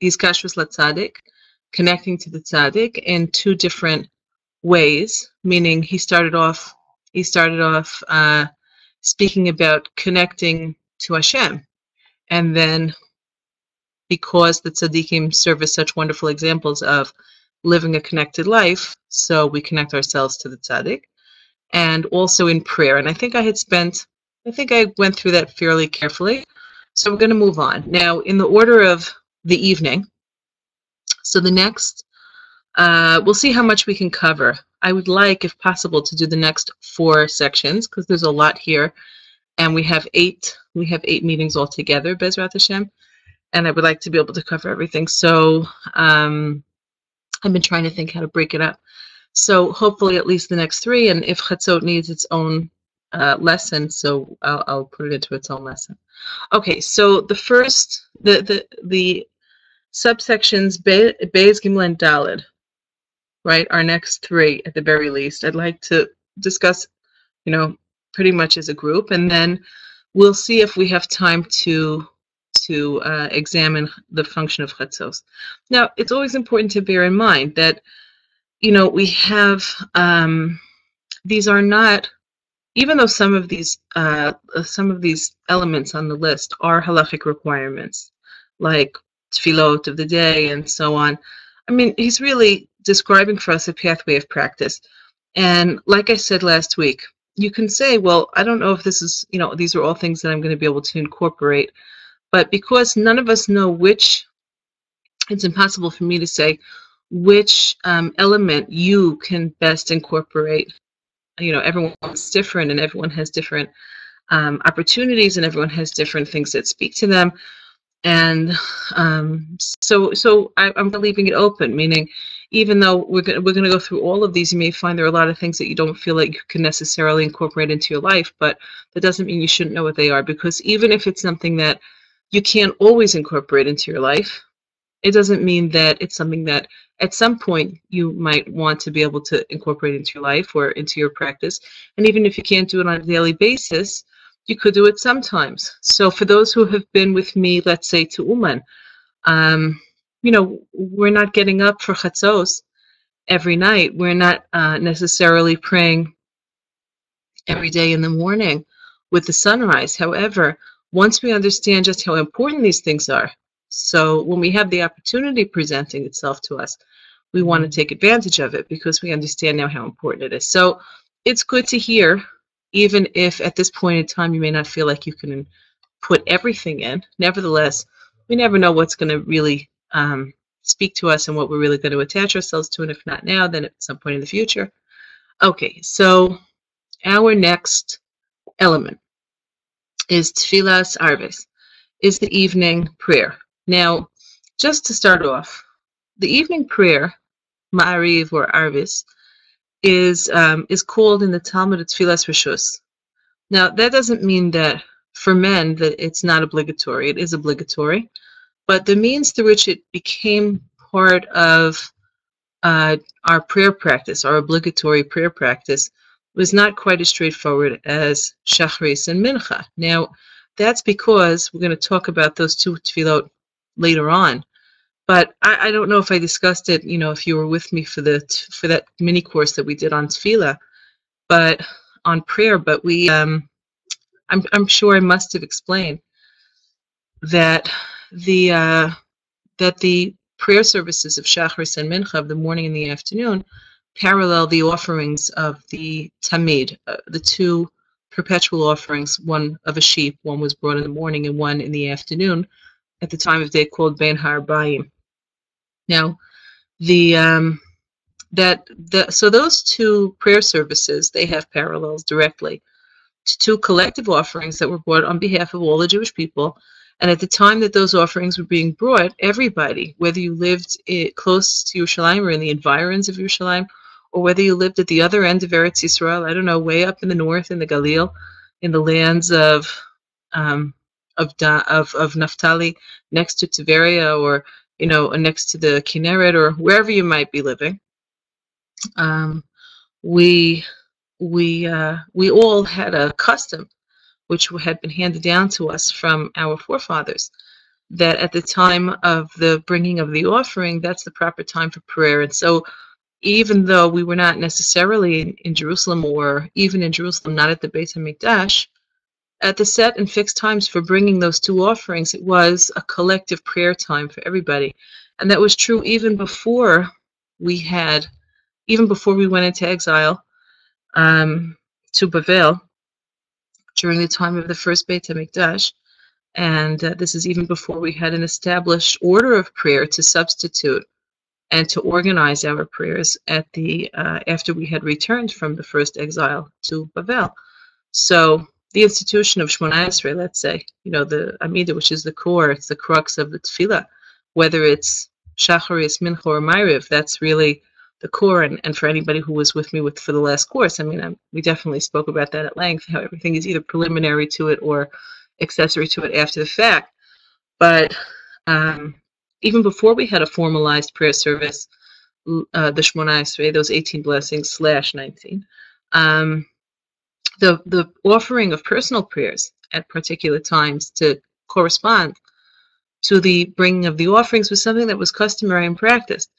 Iskashrus Tzaddik, connecting to the Tzaddik in two different ways. Meaning, he started off speaking about connecting to Hashem, and then because the Tzaddikim serve as such wonderful examples of living a connected life, so we connect ourselves to the Tzaddik, and also in prayer. And I think I went through that fairly carefully. So we're going to move on. Now, in the order of the evening, so the next, we'll see how much we can cover. I would like, if possible, to do the next 4 sections, because there's a lot here, and we have 8 meetings altogether, Bezrat Hashem, and I would like to be able to cover everything. So I've been trying to think how to break it up. So hopefully at least the next 3, and if Chatzot needs its own lesson, so I'll put it into its own lesson. Okay, so the first, the subsections Beis, Gimel, and Daled, right? Our next 3 at the very least. I'd like to discuss, pretty much as a group, and then we'll see if we have time to examine the function of Chatzos. Now, it's always important to bear in mind that, we have these are not. Even though some of these elements on the list are halachic requirements, like tefillot of the day and so on, I mean, he's really describing for us a pathway of practice. And like I said last week, you can say, well, I don't know if this is, these are all things that I'm going to be able to incorporate. But because none of us know which, it's impossible for me to say which element you can best incorporate. Everyone's different, and everyone has different opportunities, and everyone has different things that speak to them. And so I'm leaving it open, meaning even though we're going to go through all of these, you may find there are a lot of things that you don't feel like you can necessarily incorporate into your life, but that doesn't mean you shouldn't know what they are, because even if it's something that you can't always incorporate into your life, it doesn't mean that it's something that at some point you might want to be able to incorporate into your life or into your practice. And even if you can't do it on a daily basis, you could do it sometimes. So for those who have been with me, let's say to Uman, we're not getting up for Chatzos every night. We're not necessarily praying every day in the morning with the sunrise. However, once we understand just how important these things are, so when we have the opportunity presenting itself to us, we want to take advantage of it because we understand now how important it is. So it's good to hear, even if at this point in time you may not feel like you can put everything in. Nevertheless, we never know what's going to really speak to us and what we're really going to attach ourselves to, and if not now, then at some point in the future. Okay, so our next element is Tfilas Arvis, is the evening prayer. Now, just to start off, the evening prayer, Ma'ariv or Arvis, is called in the Talmud Tfilas Rishus. Now, that doesn't mean that for men that it's not obligatory. It is obligatory, but the means through which it became part of our prayer practice, our obligatory prayer practice, was not quite as straightforward as Shachris and Mincha. Now, that's because we're going to talk about those 2 tefillot later on. But I don't know if I discussed it, if you were with me for that mini course that we did on tefillah, but on prayer. But we, I'm sure I must have explained that the prayer services of Shachris and Mincha of the morning and the afternoon parallel the offerings of the Tamid, the 2 perpetual offerings, one of a sheep, one was brought in the morning and one in the afternoon, at the time of day called Ben Harbayim. Now, so those 2 prayer services, they have parallels directly to 2 collective offerings that were brought on behalf of all the Jewish people. And at the time that those offerings were being brought, everybody, whether you lived close to Yerushalayim or in the environs of Yerushalayim, or whether you lived at the other end of Eretz Yisrael, I don't know, way up in the north in the Galil, in the lands of Naphtali, next to Tiberia, or next to the Kinneret, or wherever you might be living, we all had a custom which had been handed down to us from our forefathers, that at the time of the bringing of the offering, that's the proper time for prayer. And so even though we were not necessarily in Jerusalem, or even in Jerusalem, not at the Beit HaMikdash, at the set and fixed times for bringing those two offerings, it was a collective prayer time for everybody. And that was true even before we went into exile to Bavel during the time of the first Beit HaMikdash. And this is even before we had an established order of prayer to substitute and to organize our prayers at the after we had returned from the first exile to Bavel. So the institution of Shmona Esrei, let's say, the Amida, which is the core, it's the crux of the tefillah, whether it's Shacharis, Mincha, or Ma'ariv, that's really the core. And for anybody who was with me for the last course, we definitely spoke about that at length, how everything is either preliminary to it or accessory to it after the fact. But even before we had a formalized prayer service, the Shmona Esrei, those 18 blessings / 19, the offering of personal prayers at particular times to correspond to the bringing of the offerings was something that was customary and practiced.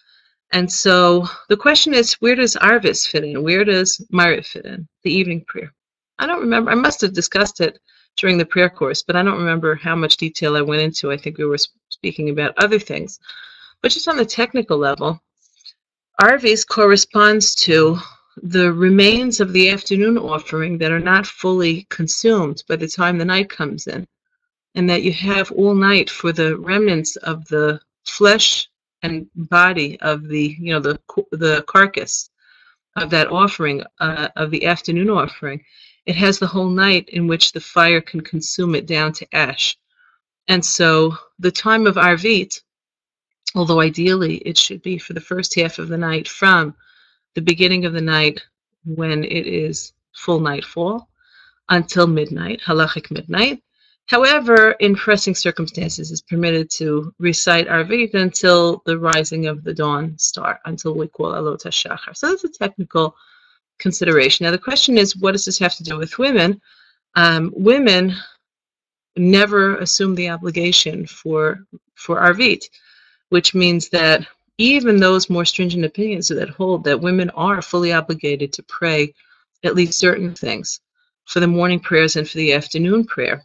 And so the question is, where does Arvis fit in? Where does Ma'ariv fit in, the evening prayer? I don't remember. I must have discussed it during the prayer course, but I don't remember how much detail I went into. I think we were speaking about other things. But just on the technical level, Arvis corresponds to the remains of the afternoon offering that are not fully consumed by the time the night comes in, and that you have all night for the remnants of the flesh and body of the carcass of that offering, of the afternoon offering. It has the whole night in which the fire can consume it down to ash. And so the time of Arvit, although ideally it should be for the first half of the night from the beginning of the night when it is full nightfall until midnight, halachic midnight. However, in pressing circumstances, is permitted to recite Arvit until the rising of the dawn star, until we call Alot HaShachar. So that's a technical consideration. Now the question is, what does this have to do with women? Women never assume the obligation for Arvit, which means that even those more stringent opinions that hold that women are fully obligated to pray at least certain things for the morning prayers and for the afternoon prayer,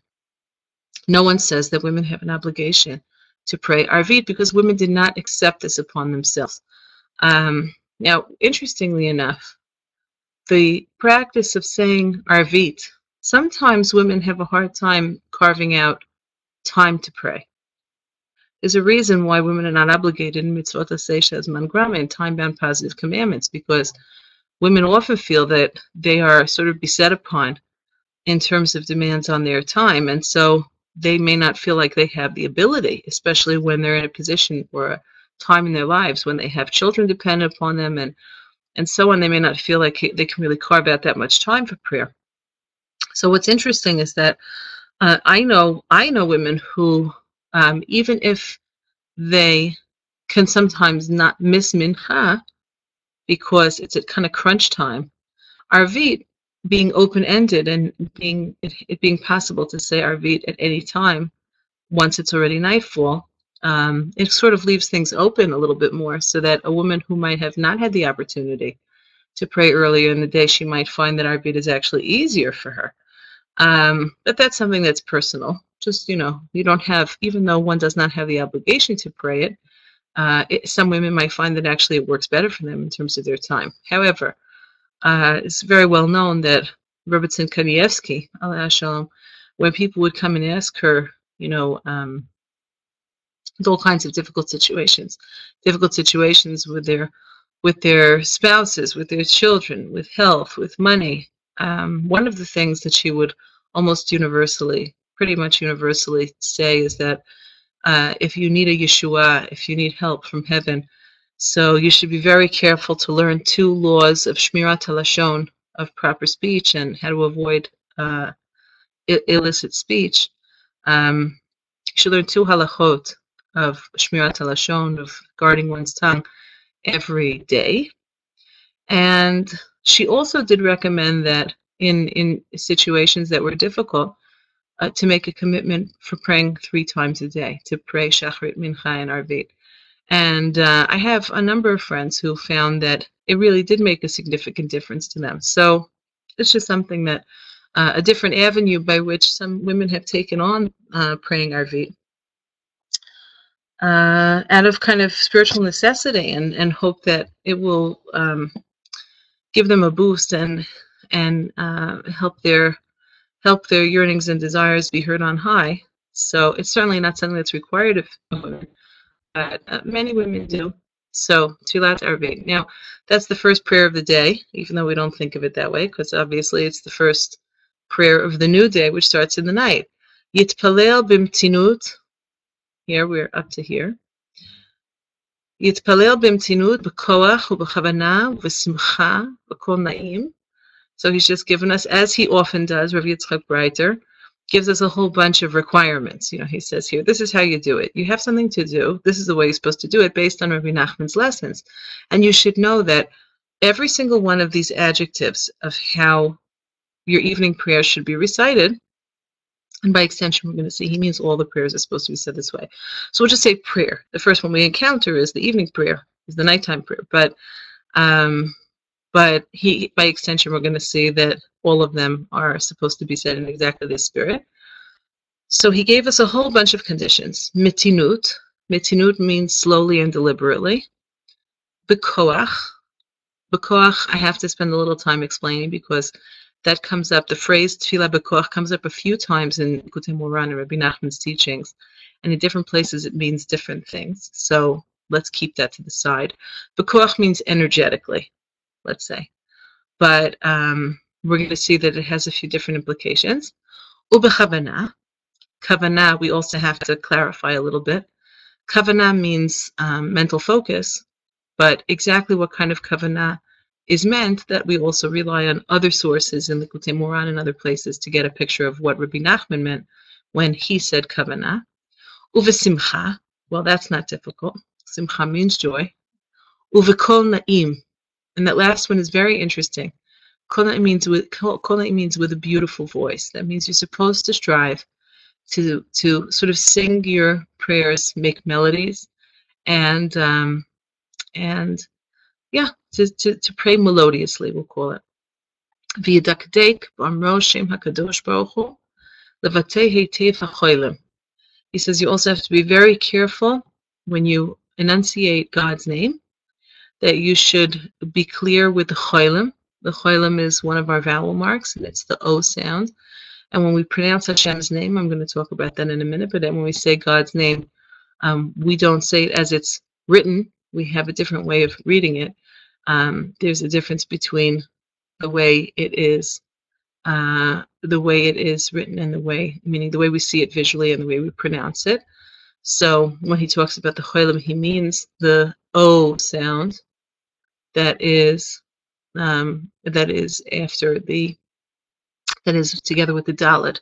no one says that women have an obligation to pray Arvit, because women did not accept this upon themselves. Now, interestingly enough, the practice of saying Arvit, sometimes women have a hard time carving out time to pray. There's a reason why women are not obligated in mitzvot aseh as mangrama, in time-bound positive commandments, because women often feel that they are sort of beset upon in terms of demands on their time, and so they may not feel like they have the ability, especially when they're in a position or a time in their lives when they have children dependent upon them and so on. They may not feel like they can really carve out that much time for prayer. So what's interesting is that I know women who, even if they can sometimes not miss mincha because it's at kind of crunch time, Arvit being open-ended and it being possible to say Arvit at any time once it's already nightfall, it sort of leaves things open a little bit more, so that a woman who might have not had the opportunity to pray earlier in the day, she might find that Arvit is actually easier for her. But that's something that's personal. Just, you don't have, even though one does not have the obligation to pray it, some women might find that actually it works better for them in terms of their time. However, it's very well known that Rebbetzin Yehudis Golshevsky, when people would come and ask her, all kinds of difficult situations with their spouses, with their children, with health, with money. One of the things that she would pretty much universally say is that if you need a Yeshua, if you need help from heaven, so you should be very careful to learn 2 laws of Shmirat HaLashon, of proper speech, and how to avoid illicit speech. You should learn 2 halachot of Shmirat HaLashon, of guarding one's tongue, every day. And she also did recommend that in situations that were difficult, to make a commitment for praying 3 times a day, to pray Shachrit, Mincha, and Arvit. And I have a number of friends who found that it really did make a significant difference to them. So it's just something that, a different avenue by which some women have taken on praying Arvit out of kind of spiritual necessity and hope that it will give them a boost and help their yearnings and desires be heard on high. So it's certainly not something that's required of women, but many women do. So Tfilat Arvit. Now, that's the first prayer of the day, even though we don't think of it that way, because obviously it's the first prayer of the new day, which starts in the night. Yitpalel bimtinut. Here we're up to here. Yitpalel bimtinut b'koach u'b'chavana u'v'simcha v'kol na'im. So he's just given us, as he often does, Rabbi Yitzchok Breiter, gives us a whole bunch of requirements. He says here, this is how you do it. You have something to do. This is the way you're supposed to do it based on Rebbe Nachman's lessons. And you should know that every single one of these adjectives of how your evening prayer should be recited, and by extension, we're going to see he means all the prayers are supposed to be said this way. So we'll just say prayer. The first one we encounter is the evening prayer, is the nighttime prayer. But by extension, we're going to see that all of them are supposed to be said in exactly this spirit. So he gave us a whole bunch of conditions. Mitinut. Mitinut means slowly and deliberately. B'koach. B'koach, I have to spend a little time explaining because that comes up, the phrase Tefillah B'koach comes up a few times in Likutey Moharan and Rabbi Nachman's teachings. And in different places it means different things. So let's keep that to the side. B'koach means energetically, let's say. But we're going to see that it has a few different implications. Ubechavana. Kavanah, we also have to clarify a little bit. Kavanah means mental focus, but exactly what kind of kavanah is meant, that we also rely on other sources in the Likutey Moharan and other places to get a picture of what Rabbi Nachman meant when he said kavanah. Uvesimcha, well, that's not difficult. Simcha means joy. Uvekol na'im, and that last one is very interesting. Kol na'im means with a beautiful voice. That means you're supposed to strive to sort of sing your prayers, make melodies, and yeah, to pray melodiously, we'll call it. V'yadakdek b'amro shem hakadosh baruch hu levatei heitev hacholim. He says you also have to be very careful when you enunciate God's name, that you should be clear with the cholim. The cholim is one of our vowel marks, and it's the O sound. And when we pronounce Hashem's name, I'm going to talk about that in a minute, but then when we say God's name, we don't say it as it's written. We have a different way of reading it. There's a difference between the way it is written and meaning the way we see it visually and the way we pronounce it. So when he talks about the cholim, he means the O sound that is together with the Dalet.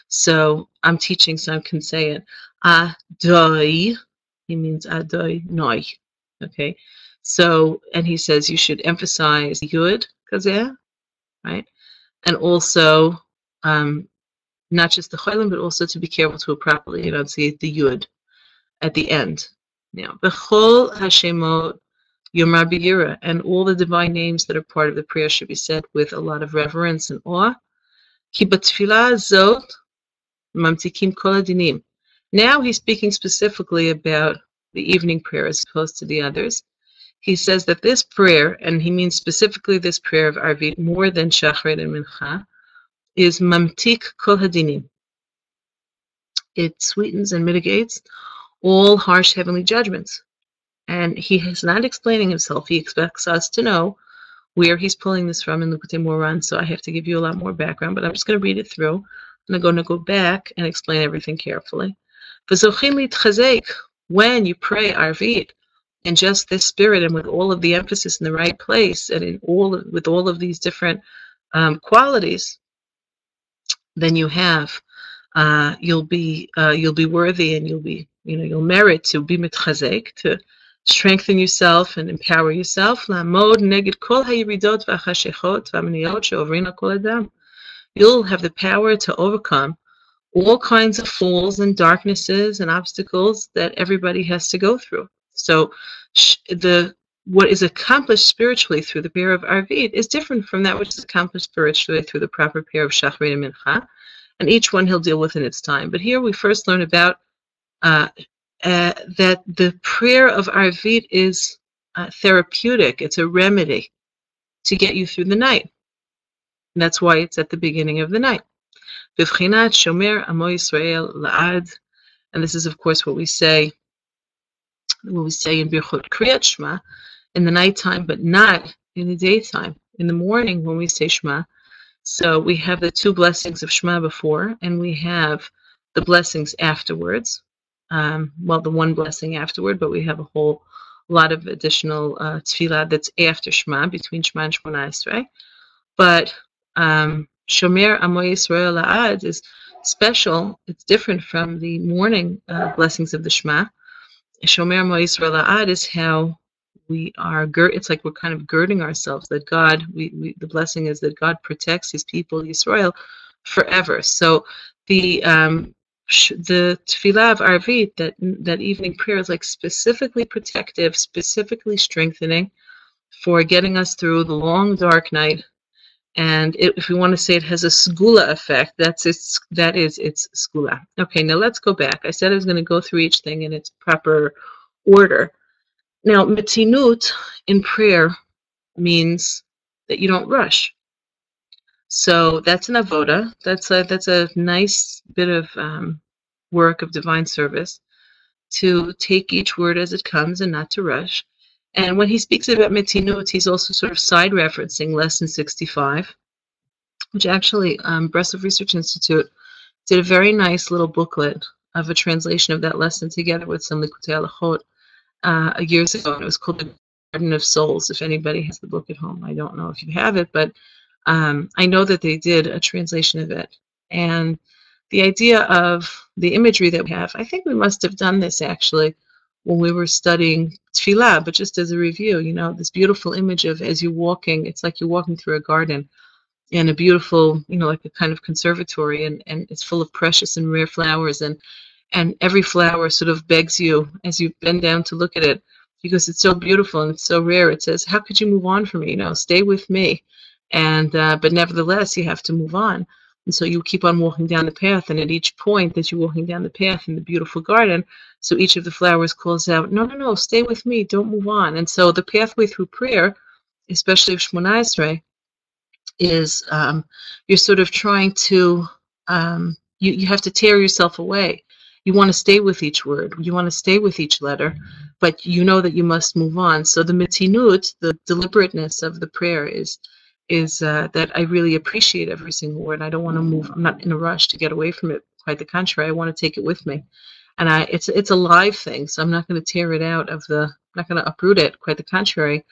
So I'm teaching, so I can say it. Adoi, he means Adoi Noi. Okay. So, and he says you should emphasize Yud Kazeh, right? And also, not just the Cholim, but also to be careful to properly enunciate the Yud at the end. Now, B'chol Hashemot Yomar B'yira, and all the divine names that are part of the prayer should be said with a lot of reverence and awe. Ki b'tfilah zot mamtikim kol hadinim. Now he's speaking specifically about the evening prayer as opposed to the others. He says that this prayer, and he means specifically this prayer of Arvit more than Shachrit and Mincha, is mamtik kol hadinim. It sweetens and mitigates all harsh heavenly judgments. And he is not explaining himself. He expects us to know where he's pulling this from in Likutey Moharan, so I have to give you a lot more background, but I'm just going to read it through. I'm going to go back and explain everything carefully. When you pray Arvit in just this spirit and with all of the emphasis in the right place and with all of these different qualities, then you have you'll be worthy, and you'll merit to be mitchazek, to strengthen yourself and empower yourself. You'll have the power to overcome all kinds of falls and darknesses and obstacles that everybody has to go through. So what is accomplished spiritually through the prayer of Arvit is different from that which is accomplished spiritually through the proper prayer of Shachrit and Mincha, and each one he'll deal with in its time. But here we first learn about that the prayer of Arvit is therapeutic. It's a remedy to get you through the night. And that's why it's at the beginning of the night. Bivchinat Shomer Amo Yisrael La'ad. And this is, of course, what we say in Birchot Kriyat Shema in the nighttime, but not in the daytime. In the morning when we say Shema, so we have the two blessings of Shema before, and we have the blessings afterwards. Well, the one blessing afterward, but we have a whole lot of additional tefillah that's after Shema, between Shema and Shmona Esrei. But Shomer Amo Yisrael La'ad is special. It's different from the morning blessings of the Shema. Shomer Amo Yisrael La'ad is how we are. It's like we're kind of girding ourselves that God. The blessing is that God protects His people Yisrael forever. So the tefillah of Arvit, that evening prayer, is like specifically protective, specifically strengthening for getting us through the long dark night. And if we want to say it has a segula effect, that is its segula. Okay, now let's go back. I said I was going to go through each thing in its proper order. Now, metinut in prayer means that you don't rush. So that's an avoda. That's a nice bit of work of divine service, to take each word as it comes and not to rush. And when he speaks about metinut, he's also sort of side referencing lesson 65, which actually Breslov Research Institute did a very nice little booklet of a translation of that lesson together with some Likutey Tefillot years ago, and it was called The Garden of Souls. If anybody has the book at home, I don't know if you have it, but I know that they did a translation of it. And the idea of the imagery that we have, I think we must have done this actually when we were studying tefillah, but just as a review, this beautiful image of as you're walking, it's like you're walking through a garden and a beautiful, like a kind of conservatory, and it's full of precious and rare flowers, and every flower sort of begs you as you bend down to look at it, because it's so beautiful and it's so rare. It says, how could you move on from me? Stay with me. And but nevertheless, you have to move on. And so you keep on walking down the path, and at each point that you're walking down the path in the beautiful garden, so each of the flowers calls out, no, stay with me, don't move on. And so the pathway through prayer, especially of Shmona Esrei, is you're sort of trying to, you have to tear yourself away. You want to stay with each word, you want to stay with each letter, but you know that you must move on. So the metinut, the deliberateness of the prayer is that I really appreciate every single word. I don't want to move. I'm not in a rush to get away from it. Quite the contrary, I want to take it with me. And it's a live thing, so I'm not going to tear it out of I'm not going to uproot it. Quite the contrary.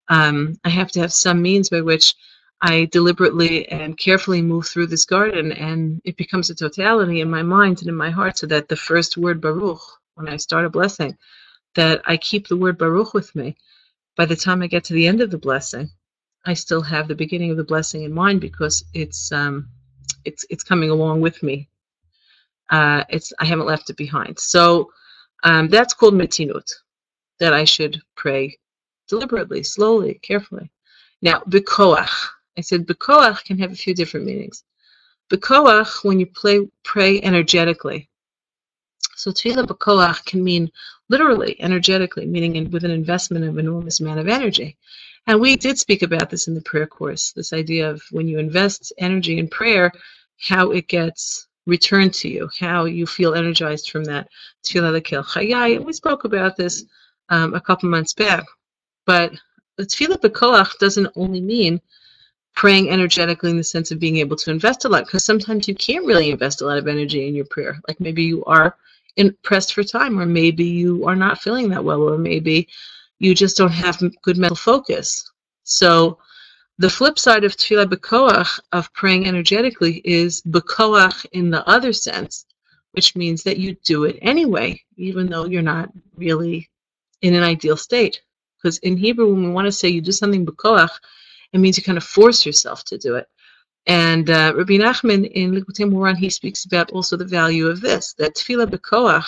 I have to have some means by which I deliberately and carefully move through this garden, and it becomes a totality in my mind and in my heart, so that the first word Baruch, when I start a blessing, that I keep the word Baruch with me. By the time I get to the end of the blessing, I still have the beginning of the blessing in mind, because it's coming along with me. I haven't left it behind. So that's called metinut, that I should pray deliberately, slowly, carefully. Now, bekoach. I said bekoach can have a few different meanings. Bekoach, when you pray energetically. So tefillah bekoach can mean literally, energetically, meaning with an investment of an enormous amount of energy. And we did speak about this in the prayer course, this idea of when you invest energy in prayer, how it gets returned to you, how you feel energized from that. Tefillah lekel chayai. We spoke about this a couple months back. But the tefillah bekoach doesn't only mean praying energetically in the sense of being able to invest a lot, because sometimes you can't really invest a lot of energy in your prayer. Like maybe you are pressed for time, or maybe you are not feeling that well, or maybe you just don't have good mental focus. So the flip side of tefillah bekoach, of praying energetically, is bekoach in the other sense, which means that you do it anyway, even though you're not really in an ideal state. Because in Hebrew, when we want to say you do something bekoach, it means you kind of force yourself to do it. And Rabbi Nachman in Likutey Tefillot, he speaks about also the value of this, that tefillah b'koach,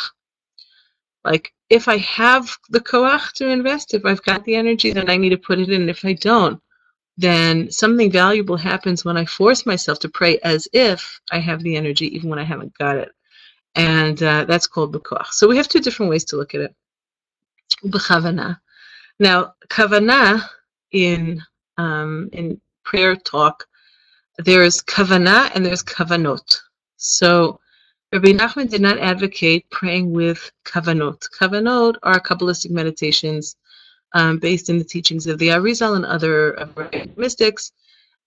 like if I have the koach to invest, if I've got the energy, then I need to put it in. If I don't, then something valuable happens when I force myself to pray as if I have the energy, even when I haven't got it. And that's called b'koach. So we have two different ways to look at it. B'chavana. Now, kavanah in prayer talk, there's kavanah and there's kavanot. So Rabbi Nachman did not advocate praying with kavanot. Kavanot are Kabbalistic meditations based in the teachings of the Arizal and other mystics,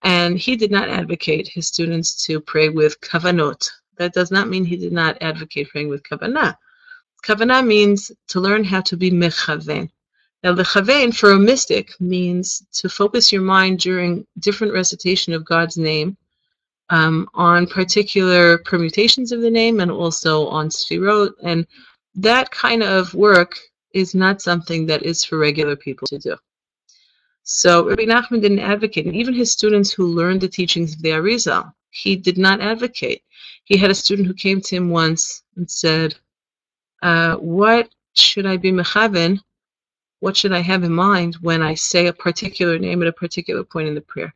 and he did not advocate his students to pray with kavanot. That does not mean he did not advocate praying with kavanah. Kavanah means to learn how to be mechaven. Now, lechaven for a mystic means to focus your mind during different recitation of God's name on particular permutations of the name and also on sfirot. And that kind of work is not something that is for regular people to do. So Rabbi Nachman didn't advocate, and even his students who learned the teachings of the Arizal, he did not advocate. He had a student who came to him once and said, what should I be mechaven? What should I have in mind when I say a particular name at a particular point in the prayer?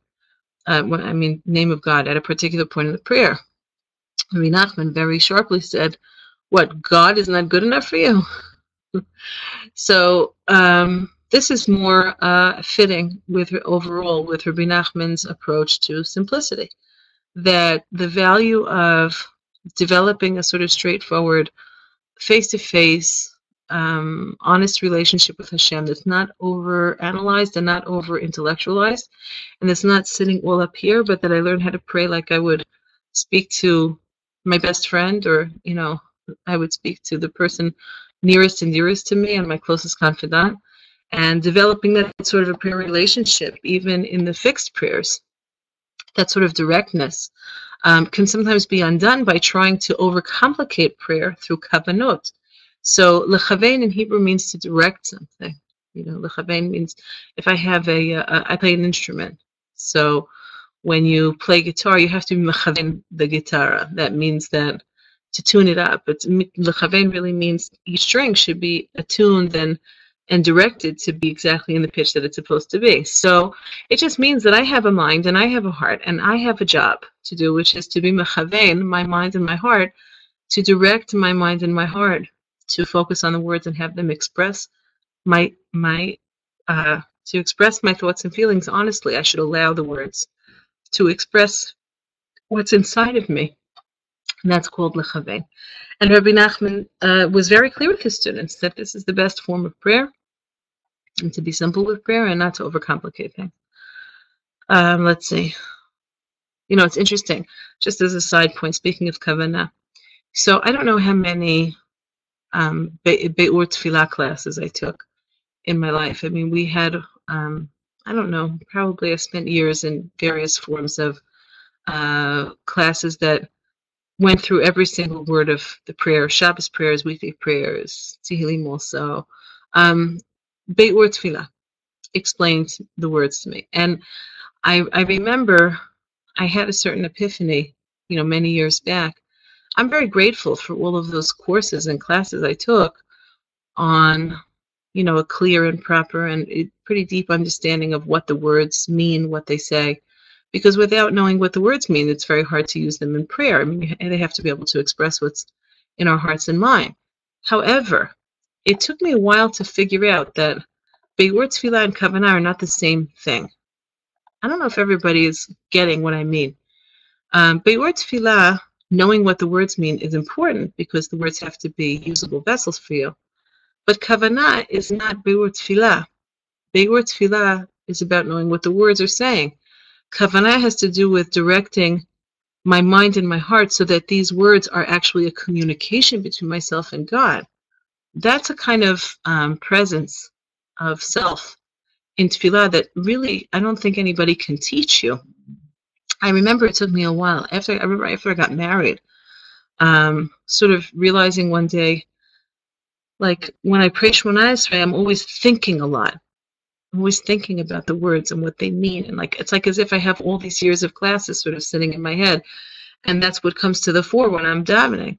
Name of God at a particular point in the prayer. Rabbi Nachman very sharply said, what, God is not good enough for you? So this is more fitting with overall with Rabbi Nachman's approach to simplicity, that the value of developing a sort of straightforward, face-to-face, honest relationship with Hashem that's not over-analyzed and not over-intellectualized, and that's not sitting all up here, but that I learn how to pray like I would speak to my best friend, or, I would speak to the person nearest and dearest to me and my closest confidant, and developing that sort of a prayer relationship, even in the fixed prayers, that sort of directness, can sometimes be undone by trying to overcomplicate prayer through kavanot. So lechavein in Hebrew means to direct something. Lechavein means if I have I play an instrument. So when you play guitar, you have to be mechavein the guitar. That means that to tune it up. But lechavein really means each string should be attuned and directed to be exactly in the pitch that it's supposed to be. So it just means that I have a mind and I have a heart and I have a job to do, which is to be mechavein, my mind and my heart, to direct my mind and my heart to focus on the words and have them express my thoughts and feelings honestly. I should allow the words to express what's inside of me, and that's called lechavein. And Rabbi Nachman was very clear with his students that this is the best form of prayer, and to be simple with prayer and not to overcomplicate things. Let's see. It's interesting, just as a side point, speaking of kavanah. So I don't know how many Be'ur Tefillah classes I took in my life. We had, I don't know, probably I spent years in various forms of classes that went through every single word of the prayer, Shabbos prayers, weekly prayers, Tehillim also. Be'ur Tefillah explained the words to me. And I remember I had a certain epiphany, many years back. I'm very grateful for all of those courses and classes I took on, a clear and proper and pretty deep understanding of what the words mean, what they say. Because without knowing what the words mean, it's very hard to use them in prayer. They have to be able to express what's in our hearts and mind. However, it took me a while to figure out that Be'ur Tefillah and Kavanah are not the same thing. I don't know if everybody is getting what I mean. Be'ur Tefillah, knowing what the words mean, is important because the words have to be usable vessels for you. But Kavanah is not Be'ur Tefillah. Be'ur Tefillah is about knowing what the words are saying. Kavanah has to do with directing my mind and my heart so that these words are actually a communication between myself and God. That's a kind of presence of self in Tefillah that really I don't think anybody can teach you. I remember it took me a while after I got married, sort of realizing one day, like when I pray Shemona Esrei, I'm always thinking a lot. I'm always thinking about the words and what they mean. And like, it's like as if I have all these years of classes sort of sitting in my head. And that's what comes to the fore when I'm davening.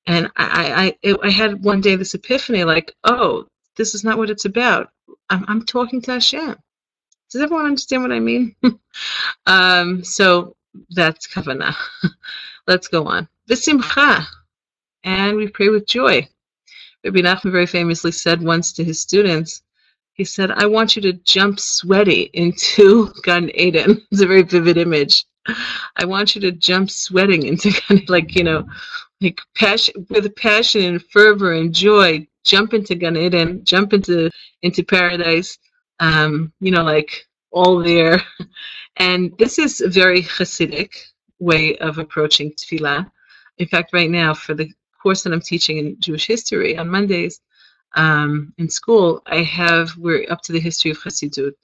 And I had one day this epiphany, like, oh, this is not what it's about. I'm talking to Hashem. Does everyone understand what I mean? So that's kavanah. Let's go on. Simcha, and we pray with joy. Rebbe Nachman very famously said once to his students, he said, I want you to jump sweaty into Gan Eden. It's a very vivid image. I want you to jump sweating into Gan Eden, like, like passion, with passion and fervor and joy, jump into Gan Eden, jump into paradise, like all there. And this is a very Hasidic way of approaching tefillah. In fact, right now, for the course that I'm teaching in Jewish history on Mondays in school, we're up to the history of Chassidut.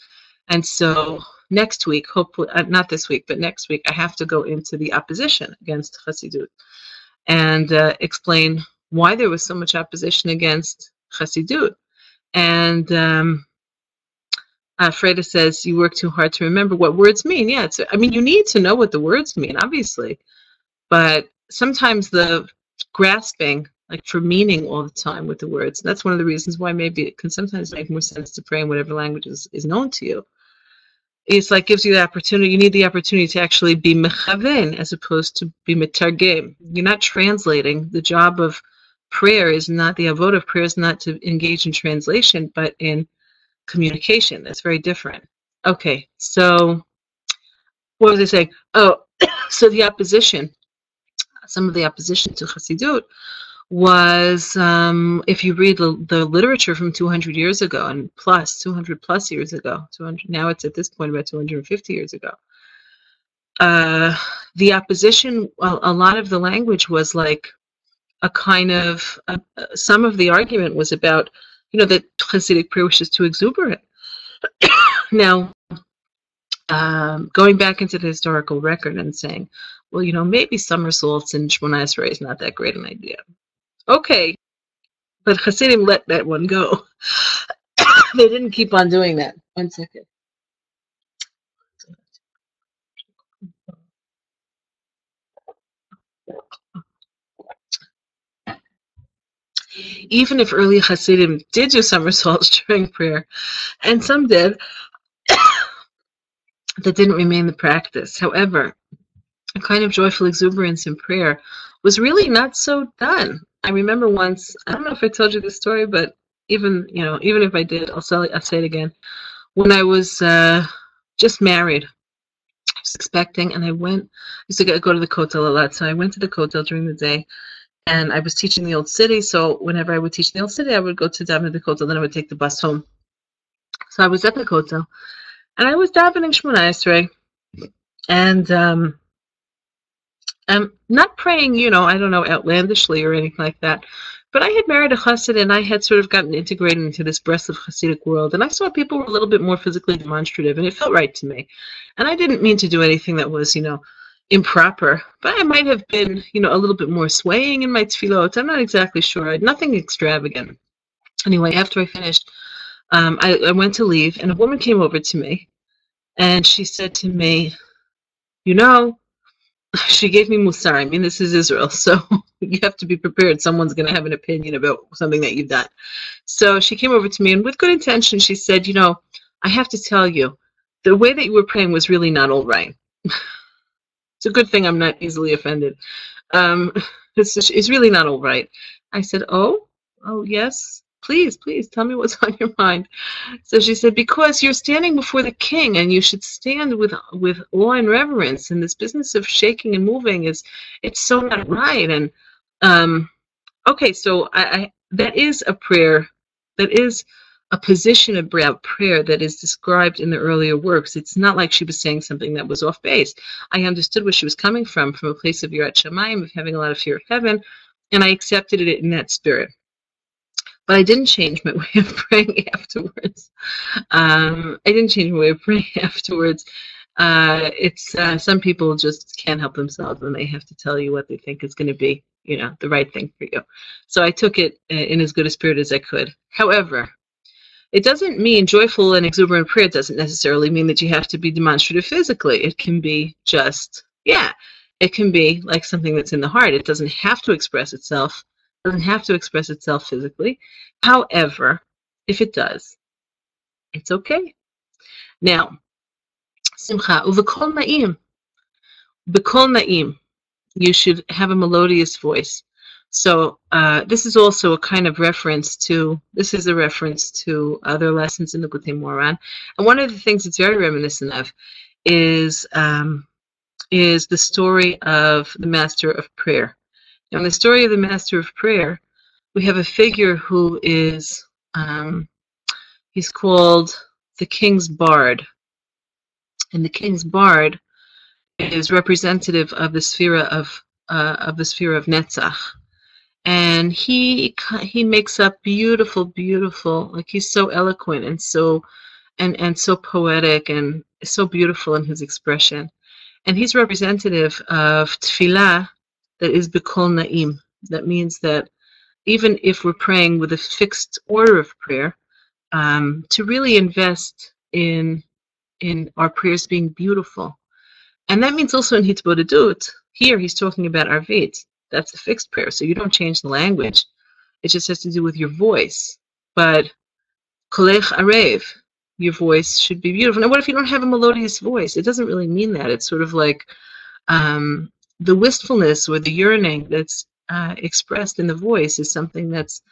And so next week, hopefully, not this week, but next week, I have to go into the opposition against Chassidut and explain why there was so much opposition against Chassidut. And Freda says, you work too hard to remember what words mean. Yeah, you need to know what the words mean, obviously. But sometimes the grasping, like for meaning all the time with the words, that's one of the reasons why maybe it can sometimes make more sense to pray in whatever language is known to you. It's like gives you the opportunity, you need the opportunity to actually be mechaven as opposed to be metargem. You're not translating. The job of prayer is not, the avodah of prayer is not to engage in translation, but in communication. That's very different. Okay, so what was I saying? Oh, so the opposition, some of the opposition to Chassidut was, if you read the literature from 200 years ago and 200 plus years ago, 200, now it's at this point about 250 years ago, the opposition, a lot of the language was like a kind of, some of the argument was about, that Hasidic prayer was just too exuberant. Now, going back into the historical record and saying, well, maybe somersaults and Shmona Esrei is not that great an idea. Okay, but Hasidim let that one go. They didn't keep on doing that. One second. Even if early Hasidim did do somersaults during prayer, and some did, that didn't remain the practice. However, a kind of joyful exuberance in prayer was really not so done. I remember once, I don't know if I told you this story, but even if I did, I'll say it again. When I was just married, I was expecting, and I used to go to the Kotel a lot, so I went to the Kotel during the day, and I was teaching the Old City, so whenever I would teach in the Old City, I would go to daven at the Kotel, then I would take the bus home. So I was at the Kotel, and I was davening Shmona Esrei, and I'm not praying, I don't know, outlandishly or anything like that. But I had married a Chassid, and I had sort of gotten integrated into this Breslov Hasidic world. And I saw people were a little bit more physically demonstrative, and it felt right to me. And I didn't mean to do anything that was, improper. But I might have been, a little bit more swaying in my tefillot. I'm not exactly sure. Nothing extravagant. Anyway, after I finished, I went to leave, and a woman came over to me, and she said to me, she gave me musar. This is Israel, so you have to be prepared. Someone's going to have an opinion about something that you've done. So she came over to me, and with good intention, she said, I have to tell you, the way that you were praying was really not all right. It's a good thing I'm not easily offended. It's really not all right. I said, oh, yes. Please tell me what's on your mind. So she said, because you're standing before the king, and you should stand with awe and reverence. And this business of shaking and moving it's so not right. And okay, so that is a prayer, that is a position about prayer that is described in the earlier works. It's not like she was saying something that was off base. I understood where she was coming from a place of Yirat Shamayim, of having a lot of fear of heaven, and I accepted it in that spirit. But I didn't change my way of praying afterwards. It's some people just can't help themselves, and they have to tell you what they think is going to be, the right thing for you. So I took it in as good a spirit as I could. However, It doesn't mean joyful and exuberant prayer doesn't necessarily mean that you have to be demonstrative physically. It can be just, it can be like something that's in the heart. It doesn't have to express itself. It doesn't have to express itself physically. However, if it does, it's okay. Now, Simcha, uvekol na'im. Bekol na'im. You should have a melodious voice. So this is also a kind of reference to, other lessons in the Likutey Moharan. And one of the things it's very reminiscent of is the story of the Master of Prayer. Now, in the story of the Master of Prayer, we have a figure who is, he's called the King's Bard. And the King's Bard is representative of the sphere of Netzach, and he makes up beautiful, like he's so eloquent and so poetic and so beautiful in his expression, and he's representative of tefillah that is b'kol na'im. That means that even if we're praying with a fixed order of prayer, to really invest in our prayers being beautiful. And that means also in Hitbodedut, here he's talking about Arvit. That's a fixed prayer, so you don't change the language. It just has to do with your voice. But kolech arev, your voice should be beautiful. Now, what if you don't have a melodious voice? It doesn't really mean that. It's sort of like the wistfulness or the yearning that's expressed in the voice is something that's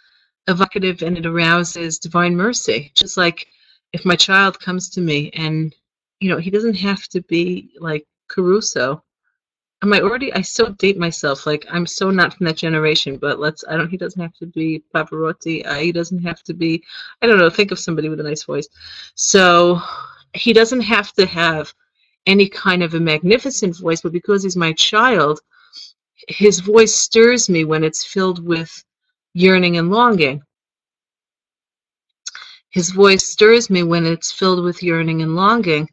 evocative and it arouses divine mercy. Just like if my child comes to me and, he doesn't have to be like Caruso. I so date myself, like I'm so not from that generation, but he doesn't have to be Pavarotti, he doesn't have to be, I don't know, think of somebody with a nice voice. So he doesn't have to have any kind of a magnificent voice, but because he's my child, his voice stirs me when it's filled with yearning and longing. His voice stirs me when it's filled with yearning and longing.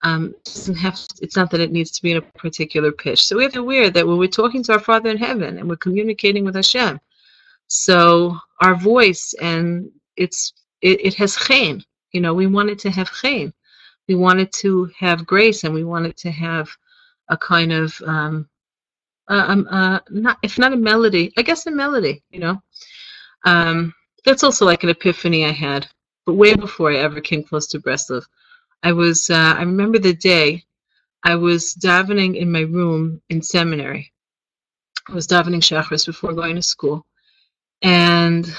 It's not that it needs to be in a particular pitch. So we have to be aware that when we're talking to our Father in heaven and we're communicating with Hashem, so our voice and it has chen. We want it to have chen. We want it to have grace, and we want it to have a kind of if not a melody, I guess a melody. That's also like an epiphany I had, but way before I ever came close to Breslov. I remember the day I was davening in my room in seminary. I was davening Shachris before going to school. And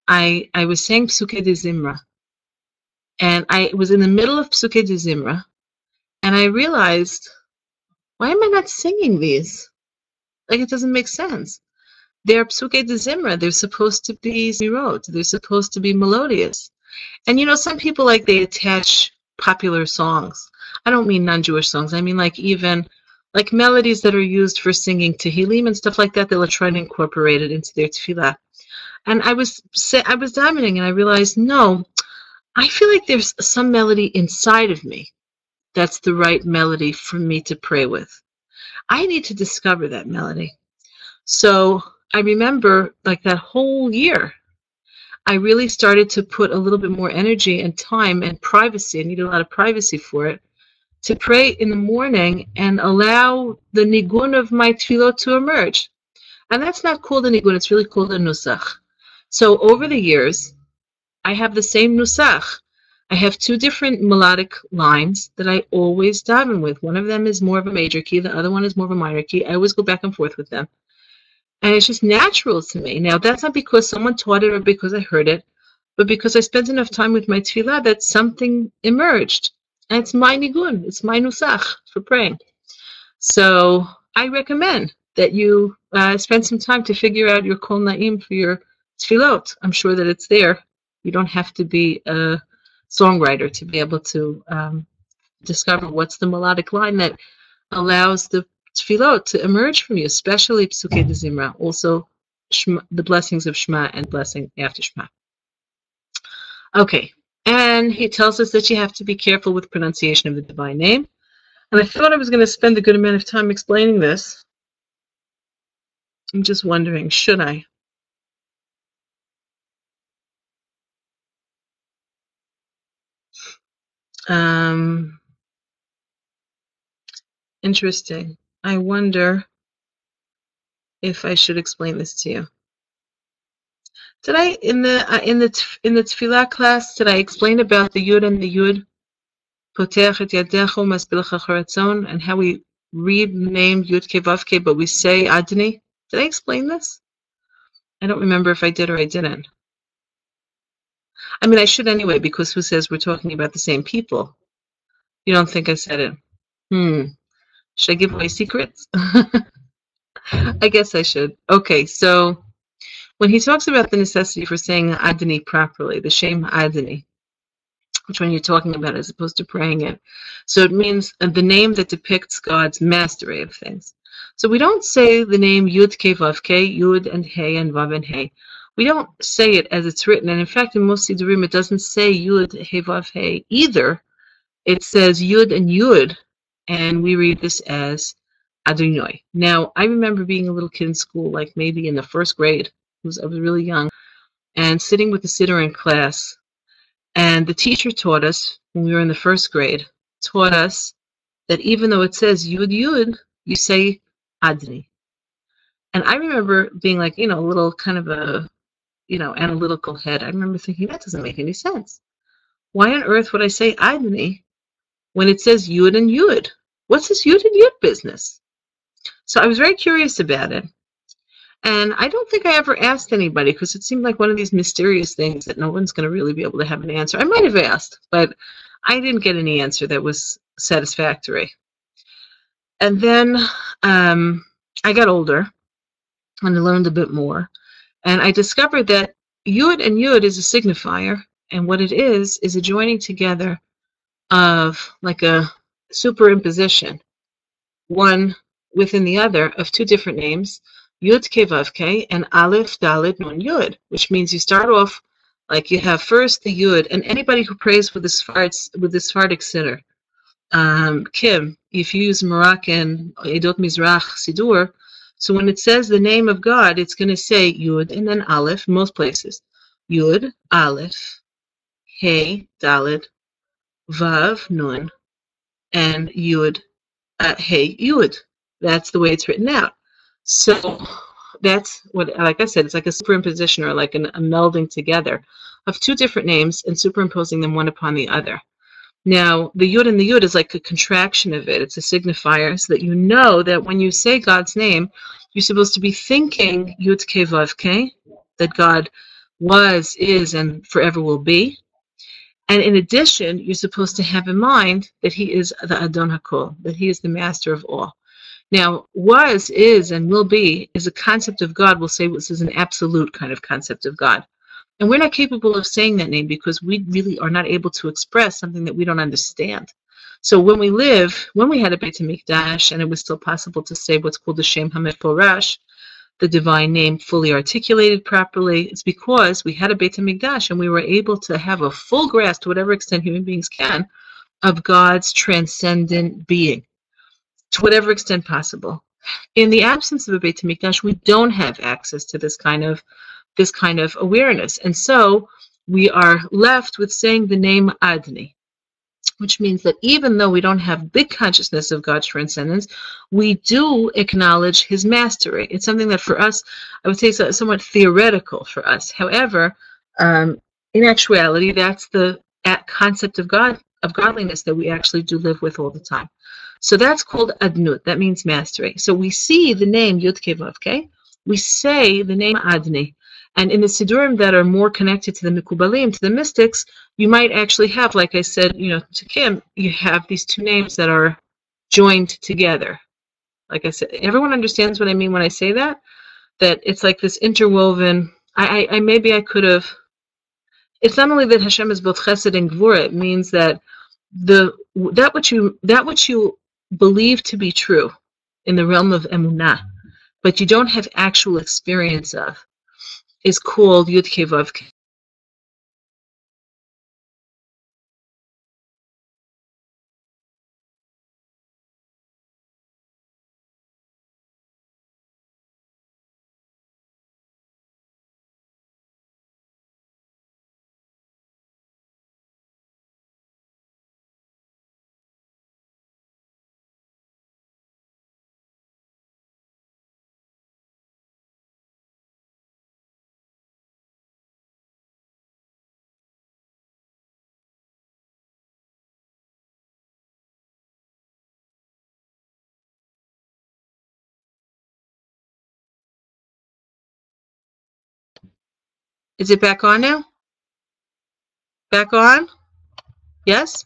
I was saying Psukei de Zimra. And I was in the middle of Psukei de Zimra. And I realized, why am I not singing these? Like, it doesn't make sense. They're Psukei de Zimra. They're supposed to be zirot. They're supposed to be melodious. And some people, like, they attach popular songs. I don't mean non-Jewish songs. I mean even like melodies that are used for singing Tehillim and stuff like that. They'll try to incorporate it into their tefillah. And I was davening and I realized, no, I feel like there's some melody inside of me that's the right melody for me to pray with. I need to discover that melody. So I remember like that whole year, I really started to put a little bit more energy and time and privacy. I needed a lot of privacy for it, to pray in the morning and allow the nigun of my tefillot to emerge. And that's not called a nigun, it's really called a nusach. So over the years, I have the same nusach. I have two different melodic lines that I always daven with. One of them is more of a major key, the other one is more of a minor key. I always go back and forth with them. And it's just natural to me. Now, that's not because someone taught it or because I heard it, but because I spent enough time with my tefillah that something emerged. And it's my nigun, it's my nusach for praying. So I recommend that you spend some time to figure out your kol na'im for your tefillot. I'm sure that it's there. You don't have to be a songwriter to be able to discover what's the melodic line that allows the tefillot to emerge from you, especially Psukei de Zimra, also the blessings of Shema and blessing after Shema. Okay, and he tells us that you have to be careful with pronunciation of the divine name. And I thought I was going to spend a good amount of time explaining this. I'm just wondering, should I? Um, Interesting. I wonder if I should explain this to you. Did I in the tefillah class? Did I explain about the yud and the yud? Potech et yadecho masbilcha charatzon, and how we read the name Yud Ke Vav Ke, but we say Adni. Did I explain this? I don't remember if I did or I didn't. I mean, I should anyway, because who says we're talking about the same people? You don't think I said it? Should I give away secrets? I guess I should. Okay, so when he talks about the necessity for saying Adni properly, the Shem Adni, which one you're talking about as opposed to praying it. So it means the name that depicts God's mastery of things. So we don't say the name Yud Ke Vav Ke, Yud and He and Vav and He. We don't say it as it's written. And in fact, in most Sidurim, it doesn't say Yud, He, Vav, He either. It says Yud and Yud, and we read this as Adonai. Now, I remember being a little kid in school, like maybe in the first grade. I was really young, and sitting with the sitter in class. And the teacher taught us, when we were in the first grade, taught us that even though it says Yud Yud, you say Adni. And I remember being like, a little kind of a, analytical head. I remember thinking, that doesn't make any sense. Why on earth would I say Adni when it says Yud and Yud? What's this Yud and Yud business? So I was very curious about it. And I don't think I ever asked anybody, because it seemed like one of these mysterious things that no one's going to really be able to have an answer. I might have asked, but I didn't get any answer that was satisfactory. And then I got older and I learned a bit more. And I discovered that Yud and Yud is a signifier. And what it is a joining together of like a superimposition, one within the other, of two different names, Yud Ke Vav Ke and Aleph Daled Nun Yud, which means you start off like you have first the Yud, and anybody who prays with the Sephardic sitter, Kim, if you use Moroccan Edot Mizrach Sidur, so when it says the name of God, it's going to say Yud and then Aleph, most places. Yud, Aleph, He, Daled, Vav, Nun, and Yud, He, Yud. That's the way it's written out. So that's what, like I said, it's like a superimposition, or like a melding together of two different names and superimposing them one upon the other. Now, the Yud and the Yud is like a contraction of it. It's a signifier so that you know that when you say God's name, you're supposed to be thinking Yud Ke Vav Ke, that God was, is, and forever will be. And in addition, you're supposed to have in mind that he is the Adon HaKol, that he is the master of all. Now, was, is, and will be is a concept of God. We'll say this is an absolute kind of concept of God. And we're not capable of saying that name because we really are not able to express something that we don't understand. So when we had a Beit HaMikdash, and it was still possible to say what's called the Shem HaMeforash, the divine name fully articulated properly, it's because we had a Beit HaMikdash and we were able to have a full grasp, to whatever extent human beings can, of God's transcendent being, to whatever extent possible. In the absence of a Beit HaMikdash, we don't have access to this kind of awareness. And so we are left with saying the name Adni, which means that even though we don't have big consciousness of God's transcendence, we do acknowledge his mastery. It's something that for us, I would say, is somewhat theoretical for us. However, in actuality, that's the concept of God, of godliness, that we actually do live with all the time. So that's called Adnut. That means mastery. So we see the name Yud Ke Vav Ke. We say the name Adni. And in the Sidurim that are more connected to the Mikubalim, to the mystics, you might actually have, like I said, to Kim, you have these two names that are joined together. Like I said, everyone understands what I mean when I say that? That it's like this interwoven, maybe I could have, it's not only that Hashem is both Chassid and Gvura, it means that that which you believe to be true in the realm of Emunah, but you don't have actual experience of, is called Yud Ke Vav Ke. Is it back on now? Back on? Yes?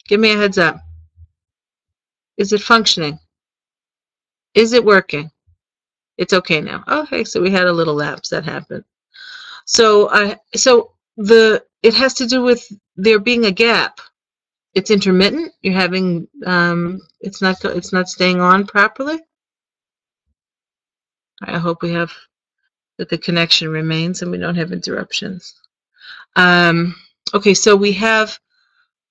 Give me a heads up. Is it functioning? Is it working? It's okay now. Okay, so we had a little lapse that happened. So it has to do with there being a gap. It's intermittent. You're having it's not staying on properly. I hope that the connection remains and we don't have interruptions. Okay, so we have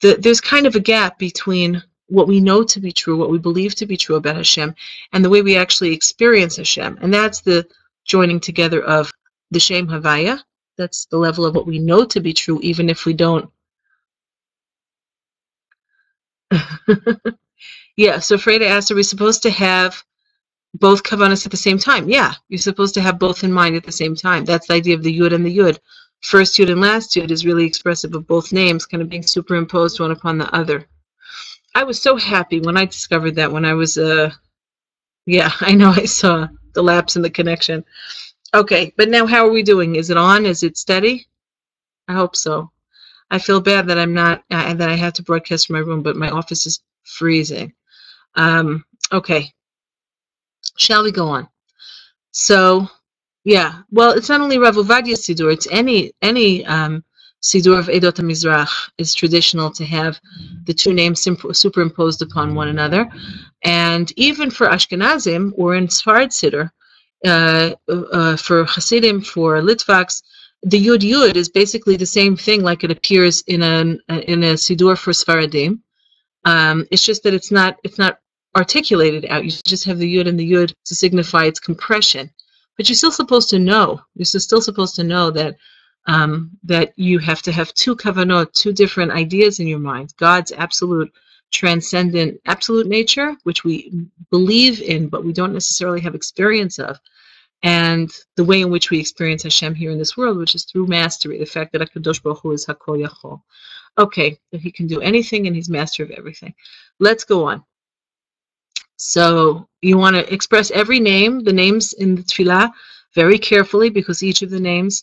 there's kind of a gap between what we know to be true, what we believe to be true about Hashem, and the way we actually experience Hashem. And that's the joining together of the Shem Havaya. That's the level of what we know to be true, even if we don't. Yeah, so Freda asked, are we supposed to have both kavanas at the same time? Yeah, you're supposed to have both in mind at the same time. That's the idea of the Yud and the Yud. First Yud and last Yud is really expressive of both names kind of being superimposed one upon the other. I was so happy when I discovered that when I was, yeah, I know I saw the lapse in the connection. Okay, but now how are we doing? Is it on? Is it steady? I hope so. I feel bad that I'm not, that I have to broadcast from my room, but my office is freezing. Okay, shall we go on? So, yeah, well, it's not only Rav Ovadia's Sidur, it's any Sidur of Edot HaMizrach is traditional to have the two names superimposed upon one another. And even for Ashkenazim, or in Sfarad Sidur, for Hasidim, for Litvaks, the Yud Yud is basically the same thing like it appears in a Sidur for Sfaradim. It's just that it's not articulated out. You just have the Yud and the Yud to signify its compression. But you're still supposed to know. You're still supposed to know that that you have to have two kavanot, two different ideas in your mind. God's absolute, transcendent, absolute nature, which we believe in, but we don't necessarily have experience of, and the way in which we experience Hashem here in this world, which is through mastery, the fact that HaKadosh Baruch Hu is Hakol Yachol. Okay, that He can do anything and He's master of everything. Let's go on. So you want to express every name, the names in the tefillah, very carefully, because each of the names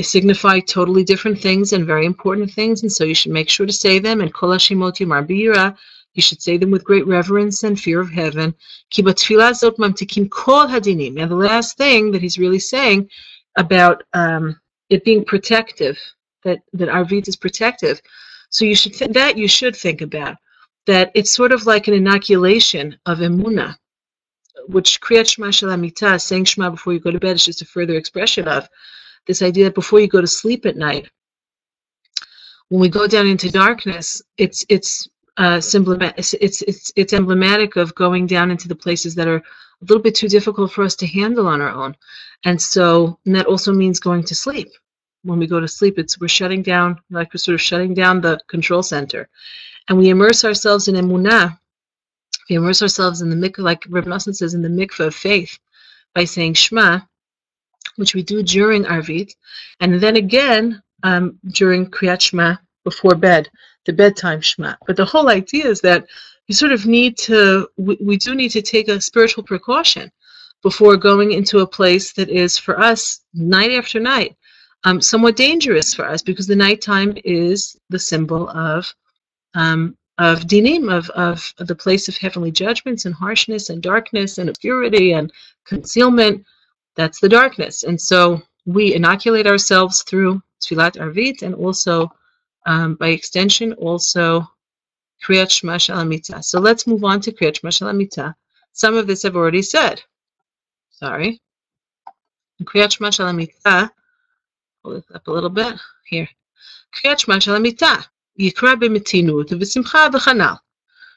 signify totally different things and very important things, and so you should make sure to say them. And Kol Hashemot Yomar B'yira, you should say them with great reverence and fear of heaven. Ki b'tefillah zot mamtikin kol hadinim. Now the last thing that he's really saying about it being protective, that Arvit is protective. So you should think about that. It's sort of like an inoculation of emunah, which Kriyat Shema Shel Hamitah, saying Shema before you go to bed, is just a further expression of this idea that before you go to sleep at night, when we go down into darkness, it's emblematic of going down into the places that are a little bit too difficult for us to handle on our own, and that also means going to sleep. When we go to sleep, we're shutting down, like we're sort of shutting down the control center, and we immerse ourselves in emunah. We immerse ourselves in the mikveh, like Rebbe Nachman says, in the mikveh of faith, by saying Shema, which we do during Arvit, and then again during Kriyat Shema before bed, the bedtime Shema. But the whole idea is that you sort of we do need to take a spiritual precaution before going into a place that is, for us, night after night, somewhat dangerous for us, because the nighttime is the symbol of dinim, of the place of heavenly judgments and harshness and darkness and obscurity and concealment. That's the darkness. And so we inoculate ourselves through Tfilat Arvit, and also, by extension, also Kriyat Shema Shel Hamitah. So let's move on to Kriyat Shema Shel Hamitah. Some of this I've already said. Sorry. Kriyat Shema Shel Hamitah, pull it up a little bit. Here. Kriyat Shema Shel Hamitah. Yikra b'mitinut v'simcha v'chanal.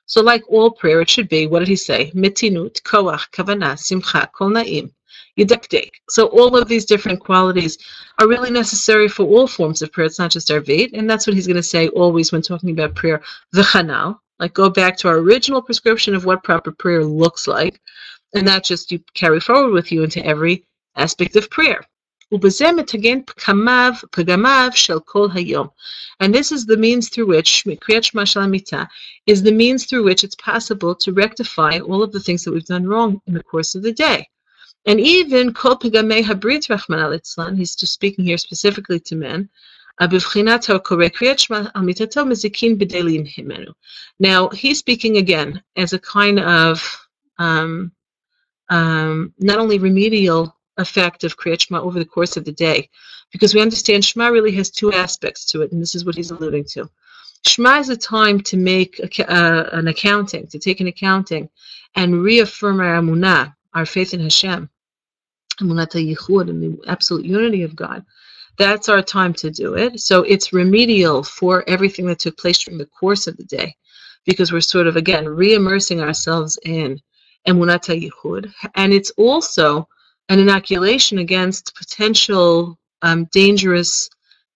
So like all prayer, it should be, what did he say? Mitinut, koach, kavanah, simcha, kol na'im. Yidekdek. So all of these different qualities are really necessary for all forms of prayer. It's not just Arvit, and that's what he's going to say always when talking about prayer. V'chanal, like go back to our original prescription of what proper prayer looks like, and that just you carry forward with you into every aspect of prayer. And this is the means through which Kriyat Shema Shel Hamitah is the means through which it's possible to rectify all of the things that we've done wrong in the course of the day. And even Kol Pigamei Habrit Rachmana litzlan, he's just speaking here specifically to men. Now he's speaking again as a kind of not only remedial effect of Kriyat Shema over the course of the day, because we understand Shema really has two aspects to it, and this is what he's alluding to. Shema is a time to make an accounting, to take an accounting, and reaffirm our emunah, our faith in Hashem, emunat yichud, and the absolute unity of God. That's our time to do it. So it's remedial for everything that took place during the course of the day, because we're sort of, again, re-immersing ourselves in emunat yichud. And it's also an inoculation against potential dangerous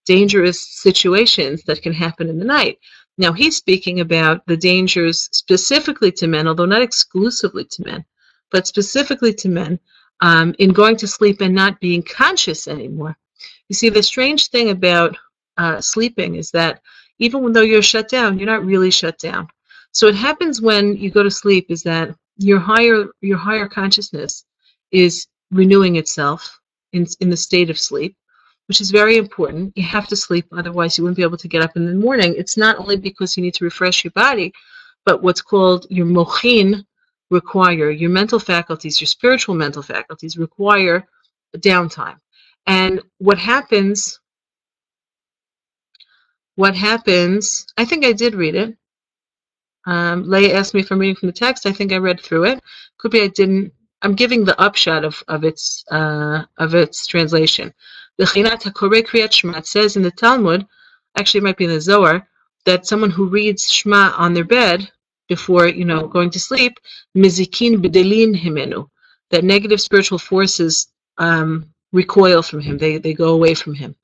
situations that can happen in the night. Now, he's speaking about the dangers specifically to men, although not exclusively to men, but specifically to men, in going to sleep and not being conscious anymore. You see, the strange thing about sleeping is that even though you're shut down, you're not really shut down. So what happens when you go to sleep is that your higher consciousness is renewing itself in the state of sleep, which is very important. You have to sleep, otherwise you wouldn't be able to get up in the morning. It's not only because you need to refresh your body, but what's called your mochin require, your mental faculties, your spiritual mental faculties require downtime. And what happens, I think I did read it. Leah asked me if I'm reading from the text. I think I read through it. Could be I didn't. I'm giving the upshot of its translation. The Chinat HaKoreh Kriyat Shema, it says in the Talmud, actually it might be in the Zohar, that someone who reads Shema on their bed before going to sleep, mizikin b'delin himenu, that negative spiritual forces recoil from him. They go away from him.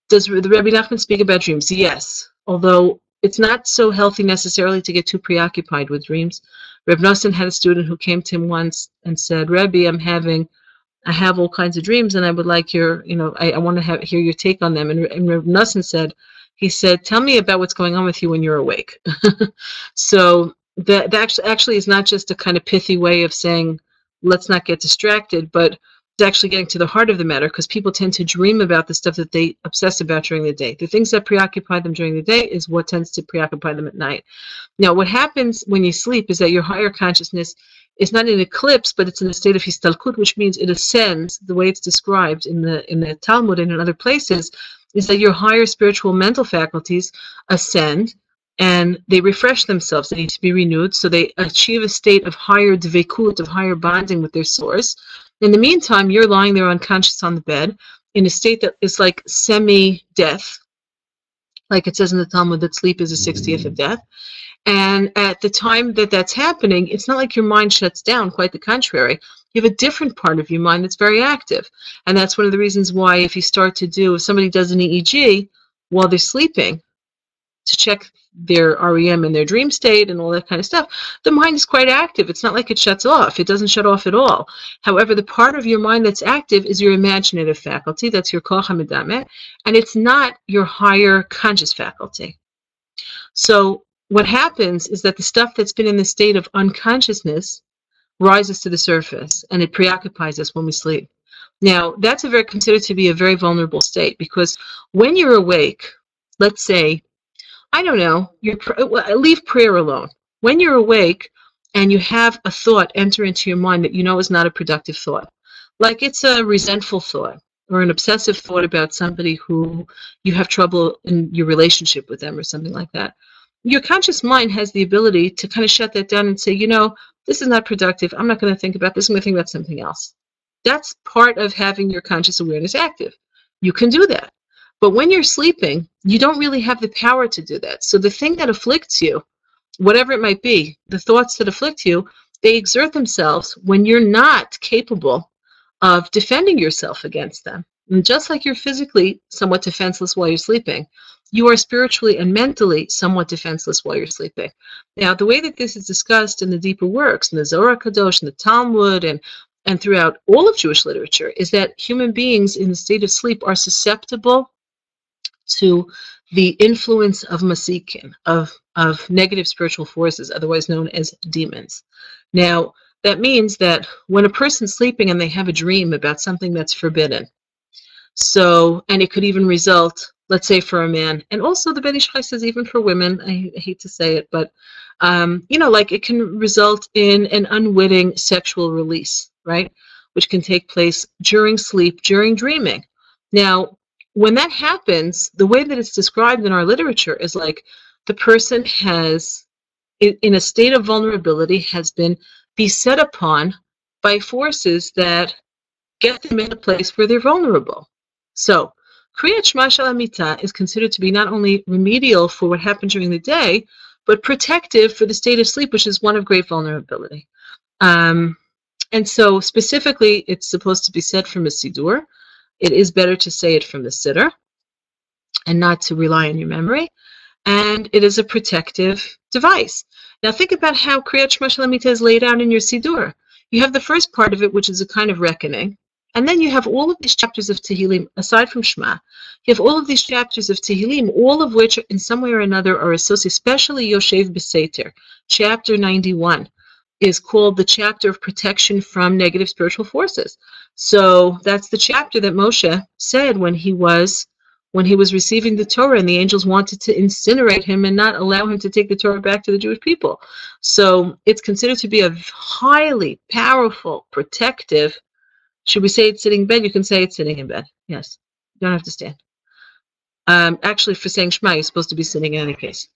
Does the Rebbe Nachman speak about dreams? Yes, although it's not so healthy necessarily to get too preoccupied with dreams. Rebbe Nachman had a student who came to him once and said, Rebbe, I have all kinds of dreams, and I would like I want to hear your take on them. And Rebbe Nachman said, tell me about what's going on with you when you're awake. So that actually is not just a kind of pithy way of saying, let's not get distracted, but it's actually getting to the heart of the matter, because people tend to dream about the stuff that they obsess about during the day. The things that preoccupy them during the day is what tends to preoccupy them at night. Now, what happens when you sleep is that your higher consciousness is not in eclipse, but it's in a state of histalkut, which means it ascends. The way it's described in the Talmud and in other places is that your higher spiritual mental faculties ascend, and they refresh themselves. They need to be renewed, so they achieve a state of higher dveikut, of higher bonding with their source. In the meantime, you're lying there unconscious on the bed in a state that is like semi-death, like it says in the Talmud that sleep is a 60th of death. And at the time that that's happening, it's not like your mind shuts down, quite the contrary. You have a different part of your mind that's very active. And that's one of the reasons why if somebody does an EEG while they're sleeping to check their REM and their dream state and all that kind of stuff, the mind is quite active. It's not like it shuts off. It doesn't shut off at all. However, the part of your mind that's active is your imaginative faculty. That's your koach hamedameh, and it's not your higher conscious faculty. So what happens is that the stuff that's been in the state of unconsciousness rises to the surface, and it preoccupies us when we sleep. Now, that's considered to be a very vulnerable state, because when you're awake, let's say, I don't know, leave prayer alone. When you're awake and you have a thought enter into your mind that you know is not a productive thought, like it's a resentful thought or an obsessive thought about somebody who you have trouble in your relationship with them or something like that, your conscious mind has the ability to kind of shut that down and say, this is not productive. I'm not going to think about this. I'm going to think about something else. That's part of having your conscious awareness active. You can do that. But when you're sleeping, you don't really have the power to do that. So the thing that afflicts you, whatever it might be, the thoughts that afflict you, they exert themselves when you're not capable of defending yourself against them. And just like you're physically somewhat defenseless while you're sleeping, you are spiritually and mentally somewhat defenseless while you're sleeping. Now, the way that this is discussed in the deeper works, in the Zohar Kadosh, in the Talmud, and throughout all of Jewish literature, is that human beings in the state of sleep are susceptible to the influence of masikin, of negative spiritual forces, otherwise known as demons. Now, that means that when a person's sleeping and they have a dream about something that's forbidden, so, and it could even result, let's say for a man, and also the Ben Ish Chai says even for women, I hate to say it, but, like it can result in an unwitting sexual release, right? Which can take place during sleep, during dreaming. Now, when that happens, the way that it's described in our literature is like the person has, in a state of vulnerability, has been beset upon by forces that get them in a place where they're vulnerable. So, Kriyat Shema Shel Hamita is considered to be not only remedial for what happened during the day, but protective for the state of sleep, which is one of great vulnerability. And so, specifically, it's supposed to be said from a Siddur. It is better to say it from the Siddur and not to rely on your memory. And it is a protective device. Now, think about how Kriyat Shema Shel Hamita is laid out in your Siddur. You have the first part of it, which is a kind of reckoning. And then you have all of these chapters of Tehillim, aside from Shema. You have all of these chapters of Tehillim, all of which in some way or another are associated, especially Yoshev B'Seiter. Chapter 91 is called the chapter of protection from negative spiritual forces. So that's the chapter that Moshe said when he was receiving the Torah and the angels wanted to incinerate him and not allow him to take the Torah back to the Jewish people. So it's considered to be a highly powerful, protective. Should we say it's sitting in bed? You can say it's sitting in bed. Yes. You don't have to stand. Actually, for saying Shema, you're supposed to be sitting in any case.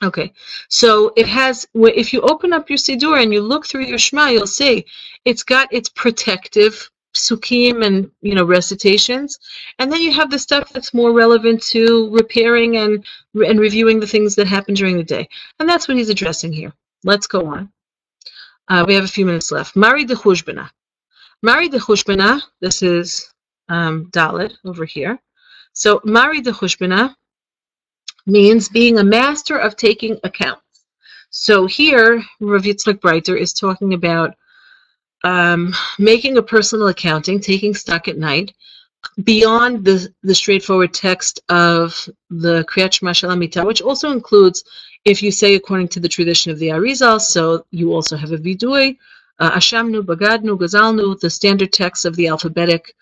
Okay. So it has, if you open up your Siddur and you look through your Shema, you'll see it's got its protective psukim and, recitations. And then you have the stuff that's more relevant to repairing and reviewing the things that happen during the day. And that's what he's addressing here. Let's go on. We have a few minutes left. Mari de Chushbana. Mari de Chushbana, this is Dalet over here. So Mari de Chushbana means being a master of taking accounts. So here, Rabbi Yitzchok Breiter is talking about making a personal accounting, taking stock at night, beyond the straightforward text of the Kriyat Shema Shel Hamita, which also includes, if you say according to the tradition of the Arizal, so you also have a vidui, Ashamnu, Bagadnu, Gazalnu, the standard text of the alphabetic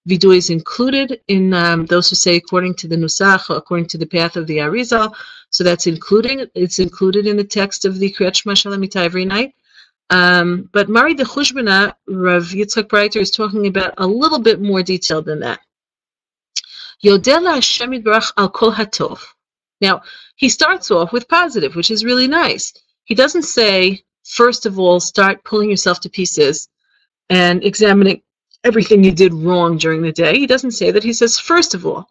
vidui is included in those who say according to the Nusach, according to the path of the Arizal. So it's included in the text of the Kriyat Shema Shel Hamita every night. But Mari de Chushbana, Rav Yitzchok Breiter is talking about a little bit more detail than that. Yodel Hashem Yitbarach al kol hatov. Now, he starts off with positive, which is really nice. He doesn't say, first of all, start pulling yourself to pieces and examining everything you did wrong during the day. He doesn't say that. He says, first of all,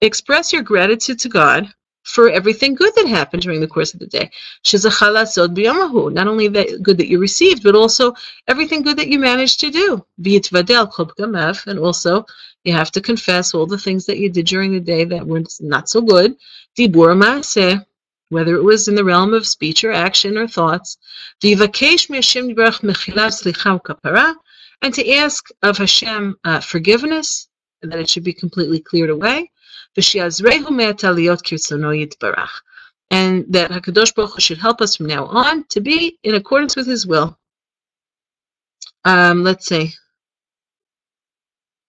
express your gratitude to God for everything good that happened during the course of the day. Not only that good that you received, but also everything good that you managed to do. And also, you have to confess all the things that you did during the day that were not so good. Whether it was in the realm of speech or action or thoughts. And to ask of Hashem forgiveness, and that it should be completely cleared away. And that HaKadosh Baruch Hu should help us from now on to be in accordance with His will. Let's see.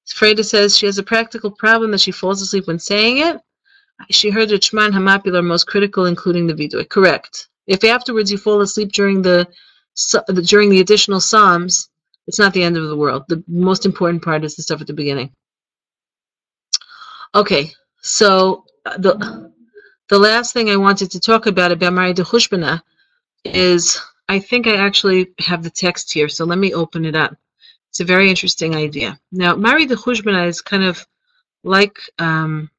Freda says she has a practical problem that she falls asleep when saying it. She heard that Shema and Hamapil are most critical, including the Vidui. Correct. If afterwards you fall asleep during the additional Psalms, it's not the end of the world. The most important part is the stuff at the beginning. Okay, so the last thing I wanted to talk about Mari de Chushbana is, I think I actually have the text here, so let me open it up. It's a very interesting idea. Now, Mari de Chushbana is kind of like a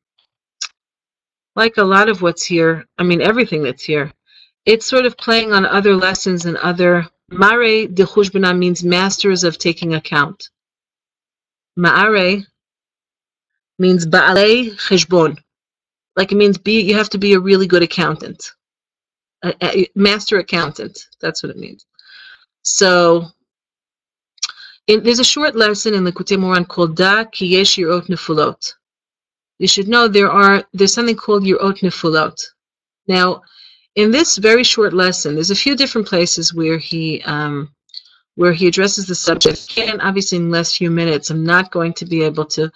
lot of what's here, everything that's here. It's sort of playing on other lessons and other. Mare de Chushbana means masters of taking account. Ma'are means ba'alei cheshbon. Like it means you have to be a really good accountant. A master accountant. That's what it means. So there's a short lesson in Likutey Moran called Da Ki Yesh Yirot Nefulot. You should know there's something called Yirot Nefulot. Now, in this very short lesson, there's a few different places where he where he addresses the subject. Again, obviously in less few minutes, I'm not going to be able to